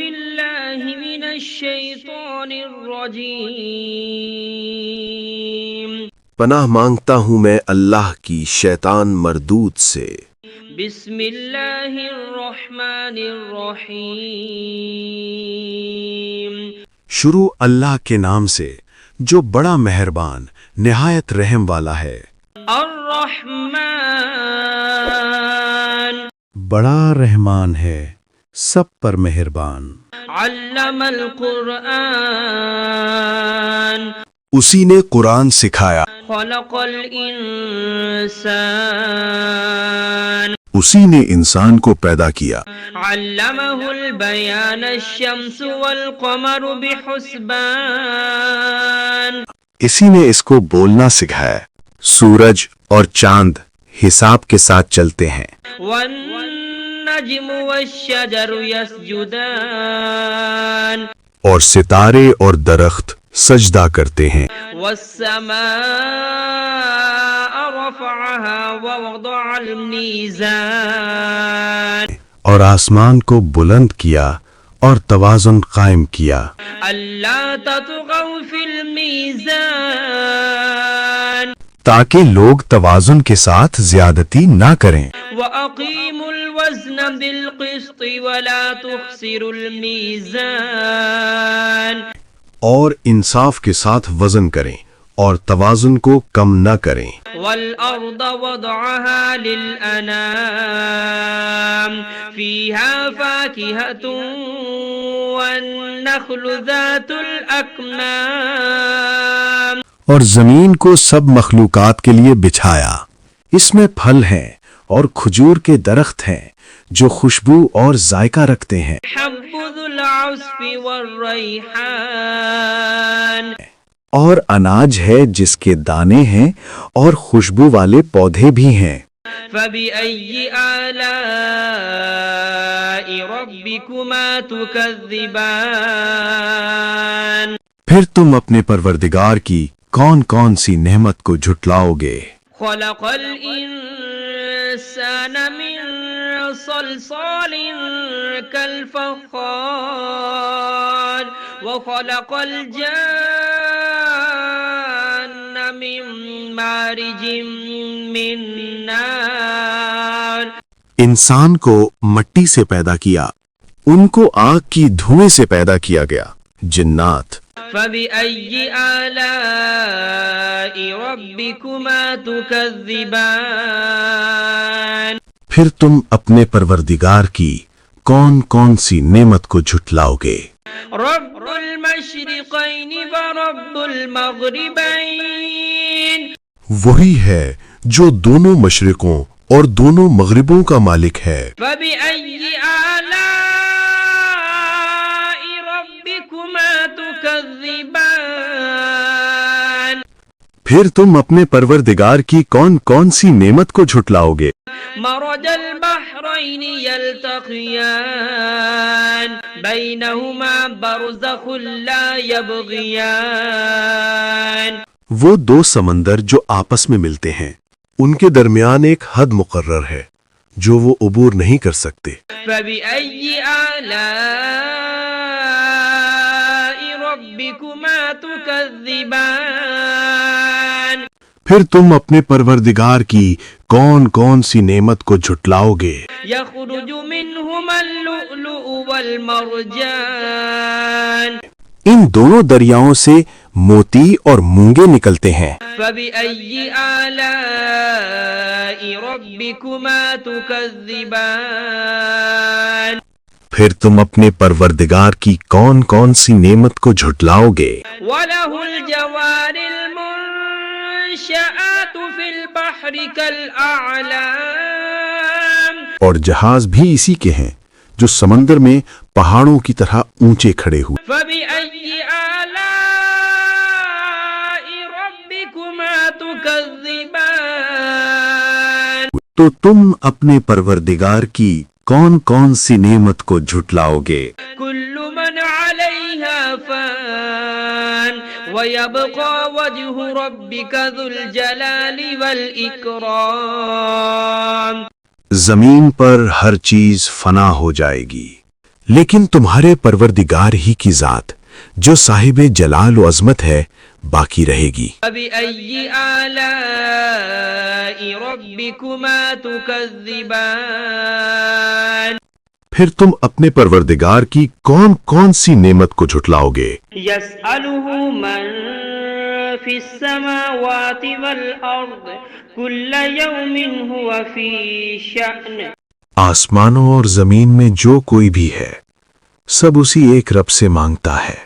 بالله من الشيطان الرجيم پناہ مانگتا ہوں میں اللہ کی شیطان مردود سے۔ بسم اللہ الرحمن الرحیم شروع اللہ کے نام سے جو بڑا مہربان نہایت رحم والا ہے۔ الرحمن بڑا رحمان ہے، سب پر مہربان۔ علم القرآن اسی نے قرآن سکھایا، خلق الانسان اسی نے انسان کو پیدا کیا۔ علمہ البیان الشمس والقمر بحسبان اسی نے اس کو بولنا سکھایا، سورج اور چاند حساب کے ساتھ چلتے ہیں۔ والنجم والشجر يسجدان اور ستارے اور درخت سجدہ کرتے ہیں۔ والسماء رفعها ووضع الميزان اور آسمان کو بلند کیا اور توازن قائم کیا، ألا تطغوا في الميزان تاکہ لوگ توازن کے ساتھ زیادتی نہ کریں۔ وأقيموا الوزن بالقسط ولا تخسروا الميزان اور انصاف کے ساتھ وزن کریں اور توازن کو کم نہ کریں۔ والأرض وضعها للأنام فيها فاكهة والنخل ذات الأكمام اور زمین کو سب مخلوقات کے لیے بچھایا، اس میں پھل ہیں اور کھجور کے درخت ہیں جو خوشبو اور ذائقہ رکھتے ہیں۔ حب ذو العصف والريحان اور اناج ہے جس کے دانے ہیں اور خوشبو والے پودے بھی ہیں۔ فبأي آلاء ربكما تكذبان پھر تم اپنے پروردگار کی کون کون سی نعمت کو جھٹلاؤ گے؟ خلق الإنسان من صلصال كالفخار وخلق الجان من مارج من نار انسان کو مٹی سے پیدا کیا، ان کو آگ کی دھوئیں سے پیدا کیا گیا۔ جنات فبأي آلاء ربكما تكذبان پھر تم اپنے پروردگار کی کون کون سی نعمت کو جھٹلاؤ گے؟ رب المشرقين ورب المغربين وہی ہے جو دونوں مشرقوں اور دونوں مغربوں کا مالک ہے۔ فبأي آلاء ربكما تكذبان پھر تم اپنے پروردگار کی کون کون سی نعمت کو جھٹلاؤ گے؟ مرج البحرين يلتقيان بينهما برزخ لا يبغيان وہ دو سمندر جو آپس میں ملتے ہیں، ان کے درمیان ایک حد مقرر ہے جو وہ عبور نہیں کر سکتے۔ فبأي آلاء ربكما تكذبان پھر تم اپنے پروردگار کی کون کون سی نعمت کو جھٹلاؤ گے؟ يخرج منهما اللؤلؤ والمرجان ان دونوں دریاؤں سے موتی اور مونگے نکلتے ہیں۔ فبأي آلاء ربكما تكذبان پھر تم اپنے پروردگار کی کون کون سی نعمت کو جھٹلاؤ گے؟ وله الجوار المنشآت في البحر كالأعلام اور جہاز بھی اسی کے ہیں جو سمندر میں پہاڑوں کی طرح اونچے کھڑے ہوئے۔ فبأي آلاء ربكما تكذبان تو تم اپنے پروردگار کی کون کون سی نعمت کو جھٹلاؤ گے؟ كل من عليها فان ويبقى وجه ربك ذو الجلال والإكرام زمین پر ہر چیز فنا ہو جائے گی، لیکن تمہارے پروردگار ہی کی ذات جو صاحب جلال و عظمت ہے باقی رہے گی۔ فبأي آلاء ربكما تكذبان پھر تم اپنے پروردگار کی کون کون سی نعمت کو جھٹلاؤ گے؟ يسأله من في السماوات والأرض كل يوم هو في شأن آسمانوں اور زمین میں جو کوئی بھی ہے سب اسی ایک رب سے مانگتا ہے،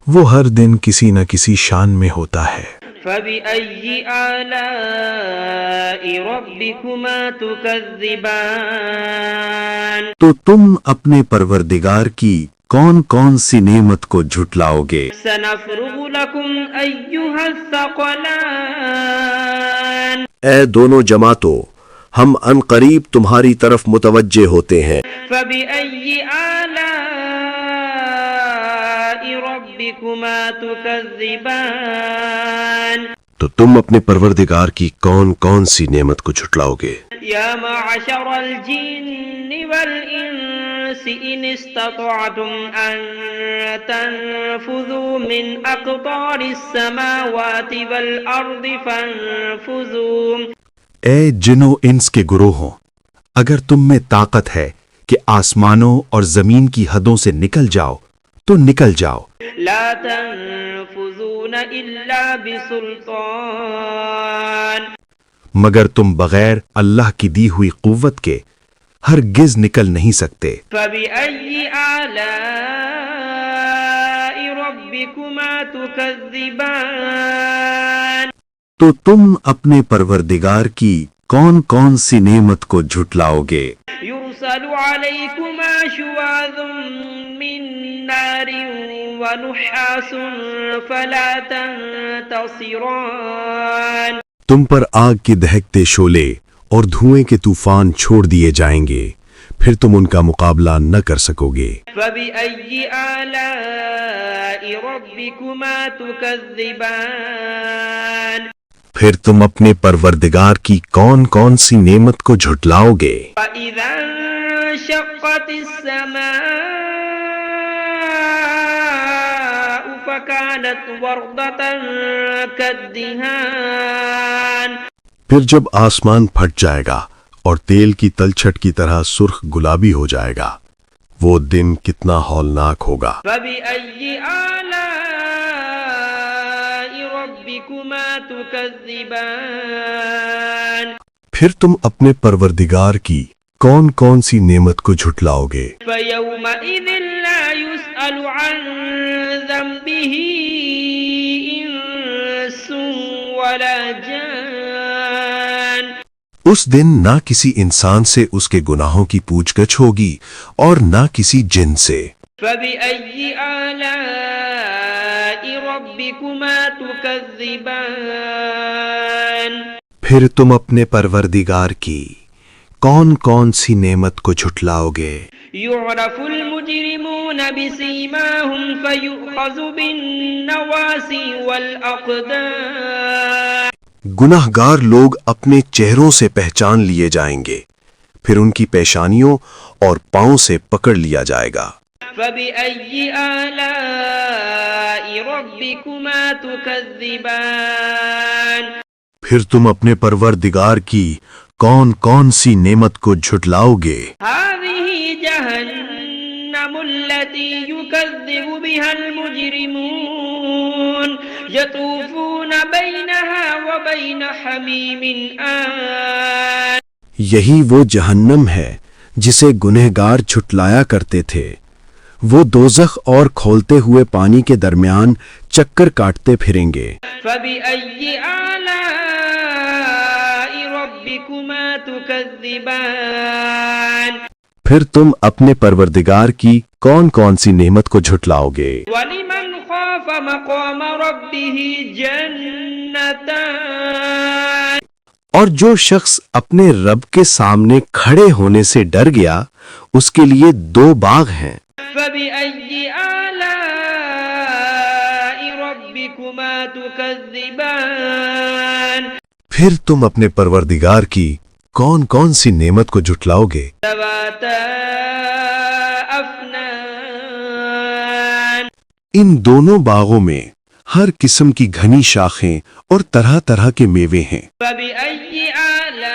وہ ہر دن کسی نہ کسی شان میں ہوتا ہے۔ فبأي آلاء ربكما تكذبان تو تم اپنے پروردگار کی کون کون سی نعمت کو جھٹلاؤ گے؟ سنفرغ لكم أيها الثقلان اے دونوں جماعتوں، ہم ان قریب تمہاری طرف متوجہ ہوتے ہیں۔ فبأي آلاء ربكما تكذبان تو تم اپنے پروردگار کی کون کون سی نعمت کو جھٹلاؤ گے؟ يا معشر الجن والإنس إن استطعتم أن تنفذوا من أقطار السماوات والأرض فانفذوا اے جن و انس کے گروہوں، اگر تم میں طاقت ہے کہ آسمانوں اور زمین کی حدوں سے نکل جاؤ تو نکل جاؤ، لا تنفذون إلا بسلطان مگر تم بغیر اللہ کی دی ہوئی قوت کے ہرگز نکل نہیں سکتے۔ فبأي آلاء ربكما تكذبان تو تم اپنے پروردگار کی کون کون سی نعمت کو جھٹلاؤ گے؟ يرسل عليكما شواظ من نار ونحاس فلا تنتصران تم پر آگ کے دہکتے شعلے اور دھوئیں کے طوفان چھوڑ دیے جائیں گے، پھر تم ان کا مقابلہ نہ کر سکو گے۔ فبأي آلاء ربكما تكذبان پھر تم اپنے پروردگار کی کون کون سی نعمت کو جھٹلاؤ گے؟ فإذا انشقت السماء فكانت وردة كالدهان پھر جب آسمان پھٹ جائے گا اور تیل کی تلچھٹ کی طرح سرخ گلابی ہو جائے گا، وہ دن کتنا ہولناک ہوگا۔ فبأي آلاء ربكما تكذبان پھر تم اپنے پروردگار کی کون کون سی نعمت کو جھٹلاؤ گے؟ فيومئذ لا يسأل عن ذنبه إنس ولا جان اس دن نہ کسی انسان سے اس کے گناہوں کی پوچھ گچھ ہوگی اور نہ کسی جن سے۔ فبأي آلاء ربكما تكذبان پھر تم اپنے پروردگار کی کون کون سی نعمت کو جھٹلاؤ گے؟ يعرف المجرمون بسيماهم فيؤخذ بالنواصي والأقدام گناہ گار لوگ اپنے چہروں سے پہچان لیے جائیں گے، پھر ان کی پیشانیوں اور پاؤں سے پکڑ لیا جائے گا۔ فبأي آلاء ربكما تكذبان پھر تم اپنے پروردگار کی کون کون سی نعمت کو جھٹلاؤ گے؟ هذه جهنم التي يكذب بها المجرمون يطوفون بينها وبين حميم آن یہی وہ جہنم ہے جسے گنہگار جھٹلایا کرتے تھے، وہ دوزخ اور کھولتے ہوئے پانی کے درمیان چکر کاٹتے پھریں گے۔ فبأي آلاء ربكما تكذبان پھر تم اپنے پروردگار کی کون کون سی نعمت کو جھٹلاؤ گے؟ ولمن خاف مقام ربه جنتان اور جو شخص اپنے رب کے سامنے کھڑے ہونے سے ڈر گیا اس کے لیے 2 باغ ہیں۔ فبأي آلاء ربكما تكذبان پھر تم اپنے پروردگار کی کون کون سی نعمت کو جھٹلاؤ گے؟ ذواتا أفنان ان دونوں باغوں میں ہر قسم کی گھنی شاخیں اور طرح طرح کے میوے ہیں۔ فبأي آلاء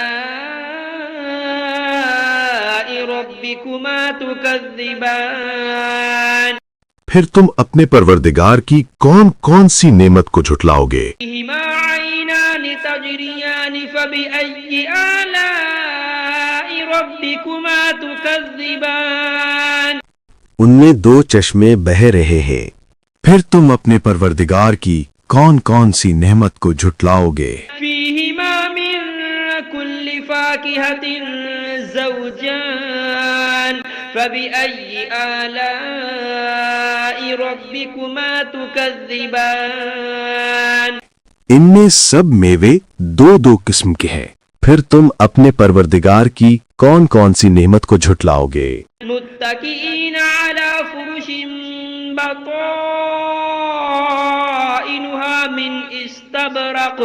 ربكما تكذبان پھر تم اپنے پروردگار کی کون کون سی نعمت کو جھٹلاؤ گے؟ فيهما عينان تجريان فبأي آلاء ربكما تكذبان ان میں دو چشمے بہہ رہے ہیں، پھر تم اپنے پروردگار کی کون کون سی نعمت کو جھٹلاؤ گے؟ فيهما من كل فاكهة زوجان فبأي آلاء ربكما تكذبان ان میں سب میوے دو دو قسم کے ہیں، پھر تم اپنے پروردگار کی کون کون سی نعمت کو جھٹلاؤ گے؟ متكئين على فرش بطائنها من استبرق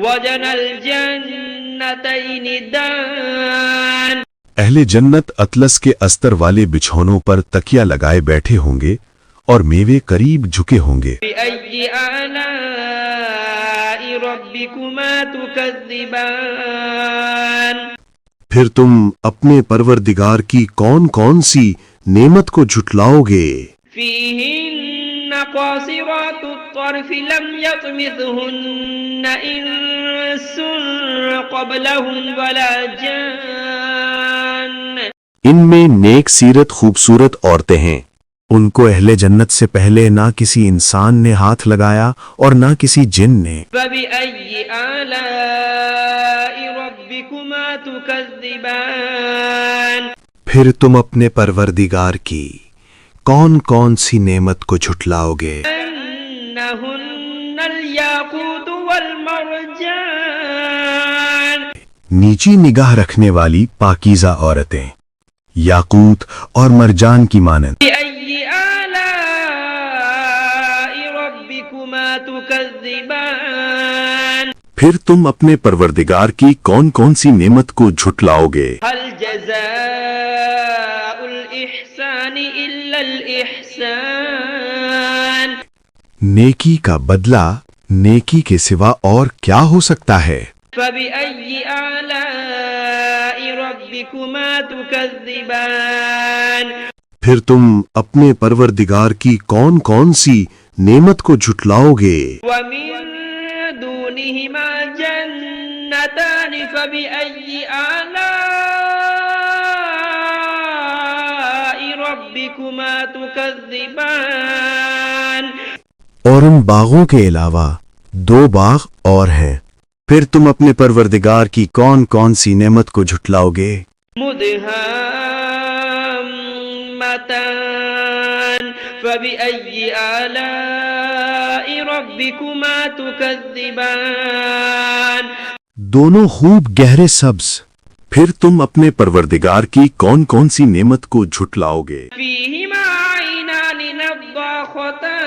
وجنى الجنتين دان اہل جنت اطلس کے استر والے بچھونوں پر تکیہ لگائے بیٹھے ہوں گے اور میوے قریب جھکے ہوں گے۔ بأي آلاء ربكما تكذبان پھر تم اپنے پروردگار کی کون کون سی نعمت کو جھٹلاؤ گے؟ فيهن قاصرات الطرف لم يطمثهن إنس قبلهم ولا جان ان میں نیک سیرت خوبصورت عورتیں ہیں، ان کو اہل جنت سے پہلے نہ کسی انسان نے ہاتھ لگایا اور نہ کسی جن نے۔ فبأي آلاء ربكما تكذبان پھر تم اپنے پروردگار کی کون کون سی نعمت کو جھٹلاؤ گے؟ أنهن الياقوت والمرجان نیچی نگاہ رکھنے والی پاکیزہ عورتیں، یاقوت اور مرجان کی مانند۔ بأي آلاء ربكما تكذبان پھر تم اپنے پروردگار کی کون کون سی نعمت کو جھٹلاؤ گے؟ هل جزاء الإحسان إلا الإحسان نیکی کا بدلہ نیکی کے سوا اور کیا ہو سکتا ہے؟ فبأي آلاء ربكما تكذبان پھر تم اپنے پروردگار کی کون کون سی نعمت کو جھٹلاؤ گے؟ ومن دونهما جنتان فبأي آلاء ربكما تكذبان اور ان باغوں کے علاوہ دو باغ اور ہیں، پھر تم اپنے پروردگار کی کون کون سی نعمت کو جھٹلاؤ گے؟ مدهامتان فبأي آلاء ربكما تكذبان دونوں خوب گہرے سبز، پھر تم اپنے پروردگار کی کون کون سی نعمت کو جھٹلاؤ گے؟ فيهما عينان نضاختان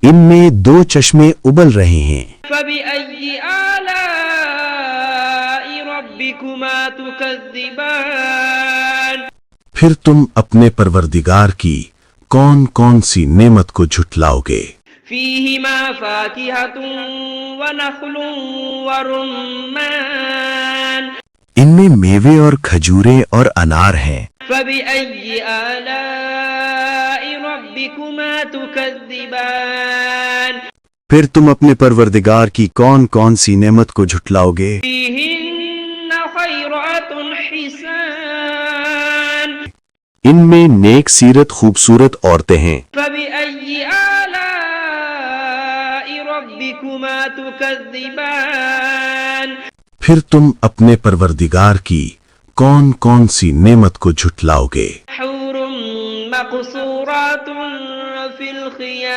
ان میں دو چشمے ابل رہے ہیں، فبأي آلاء ربكما تكذبان پھر تم اپنے پروردگار کی کون کون سی نعمت کو جھٹلاؤ گے؟ فيهما فاكهة ونخل ورمان ان میں میوے اور کھجوریں اور انار ہیں، فبأي آلاء ربكما تكذبان پھر تم اپنے پروردگار کی کون کون سی نعمت کو جھٹلاؤ گے؟ فيهن خيرات حسان ان میں نیک سیرت خوبصورت عورتیں ہیں، فبأي آلاء ربكما تكذبان پھر تم اپنے پروردگار کی کون کون سی نعمت کو جھٹلاؤ گے؟ حور مقصورات في الخيام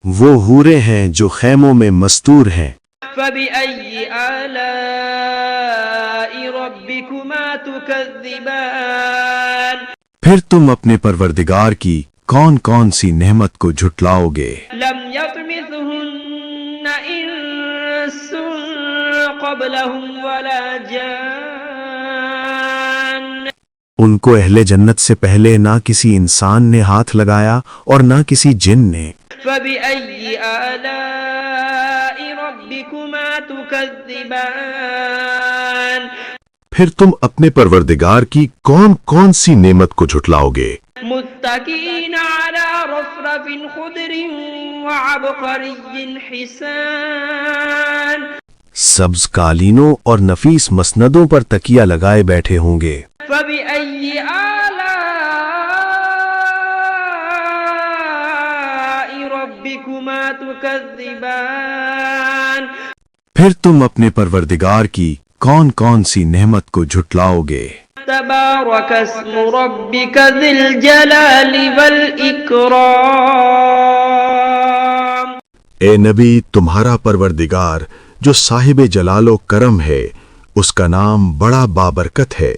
وہ حوریں ہیں جو خیموں میں مستور ہیں، فبأي آلاء ربكما تكذبان پھر تم اپنے پروردگار کی کون کون سی نعمت کو جھٹلاؤ گے؟ لم يطمثهن إنس قبلهم ولا جان ان کو اہل جنت سے پہلے نہ کسی انسان نے ہاتھ لگایا اور نہ کسی جن نے. فبأي آلاء ربكما تكذبان پھر تم اپنے پروردگار کی کون کون سی نعمت کو جھٹلاؤ گے؟ متكئين على رفرف خضر وعبقري حسان سبز قالینوں اور نفیس مسندوں پر تکیہ لگائے بیٹھے ہوں گے. فبأي آلاء ربكما تكذبان پھر تم اپنے پروردگار کی کون کون سی نعمت کو جھٹلاؤ گے؟ تبارك اسم ربك ذي الجلال والإكرام اے نبی، تمہارا پروردگار جو صاحب جلال و کرم ہے، اس کا نام بڑا بابرکت ہے.